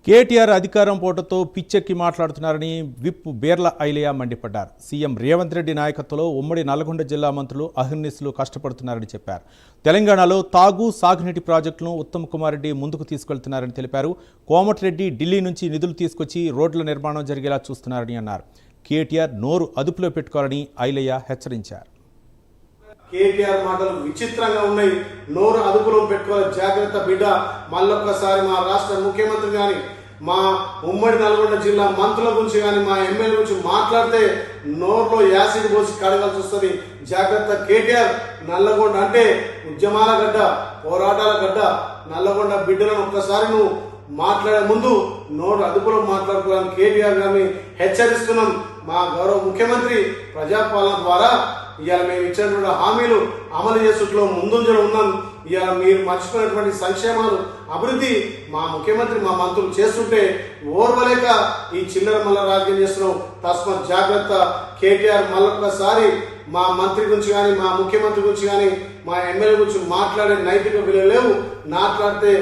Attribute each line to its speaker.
Speaker 1: కేటీఆర్ అధికారం పోటతో పిచ్చెక్కి మాట్లాడుతున్నారని విప్ బేర్ల ఐలయ్య మండిపడ్డారు. సీఎం రేవంత్ రెడ్డి నాయకత్వంలో ఉమ్మడి నల్గొండ జిల్లా మంత్రులు అహర్నిశలు కష్టపడుతున్నారని చెప్పారు. తెలంగాణలో సాగునీటి ప్రాజెక్టులను ఉత్తమ్ కుమార్ రెడ్డి ముందుకు తీసుకెళ్తున్నారని తెలిపారు. కోమటిరెడ్డి ఢిల్లీ నుంచి నిధులు తీసుకొచ్చి రోడ్ల నిర్మాణం జరిగేలా చూస్తున్నారని అన్నారు. కేటీఆర్ నోరు అదుపులో పెట్టుకోవాలని ఐలయ్య హెచ్చరించారు.
Speaker 2: కేటీఆర్ మాటలు విచిత్రంగా ఉన్నాయి. నోరు అదుపులో పెట్టుకోవాలి, జాగ్రత్త బిడ్డ. మళ్ళొక్కసారి మా రాష్ట్ర ముఖ్యమంత్రి కానీ, మా ఉమ్మడి నల్గొండ జిల్లా మంత్రుల గురించి కానీ, మా ఎమ్మెల్యే గురించి మాట్లాడితే నోరులో యాసిడ్ పోసి కడగాల్సి వస్తుంది. జాగ్రత్త కేటీఆర్. నల్లగొండ అంటే ఉద్యమాల గడ్డ, పోరాటాల గడ్డ. నల్లగొండ బిడ్డలను ఒక్కసారి నువ్వు మాట్లాడే ముందు నోరు అదుపులో మాట్లాడుకోవాలని కేటీఆర్ గారిని హెచ్చరిస్తున్నాం. మా గౌరవ ముఖ్యమంత్రి ప్రజాపాలన ద్వారా ఇవాళ మేము ఇచ్చినటువంటి హామీలు అమలు చేసుట్లో ముందంజలో ఉన్నాం. ఇవాళ మీరు మర్చిపోయినటువంటి సంక్షేమాలు, అభివృద్ధి మా ముఖ్యమంత్రి మా మంత్రులు చేస్తుంటే ఓర్వలేక ఈ చిల్లర మల్ల రాజకీయం చేస్తున్నాం. తస్మాత్ జాగ్రత్త కేటీఆర్. మళ్ళొక్కసారి మా మంత్రి గురించి కానీ, మా ముఖ్యమంత్రి గురించి కానీ, మా ఎమ్మెల్యే గురించి మాట్లాడే నైతిక విలువ లేవు. మాట్లాడితే